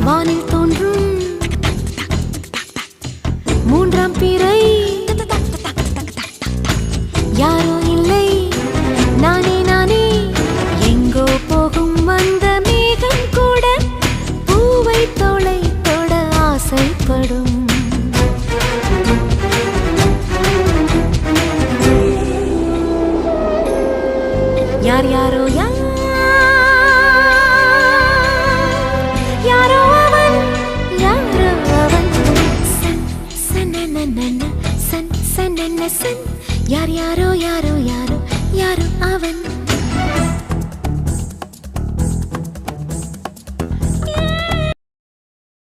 வானில் தோன்றும் மூன்றாம் பிறை யாரோ இல்லை நானே நானே எங்கோ போகும் அந்த மேகம் கூட பூவை தோளை தொட ஆசைப்படும் யார் யாரோ யாரோ அவன் யாரோ அவன் சன் சனனனன சன் சனன சன் யார் யாரோ யாரோ யாரோ யாரோ அவன்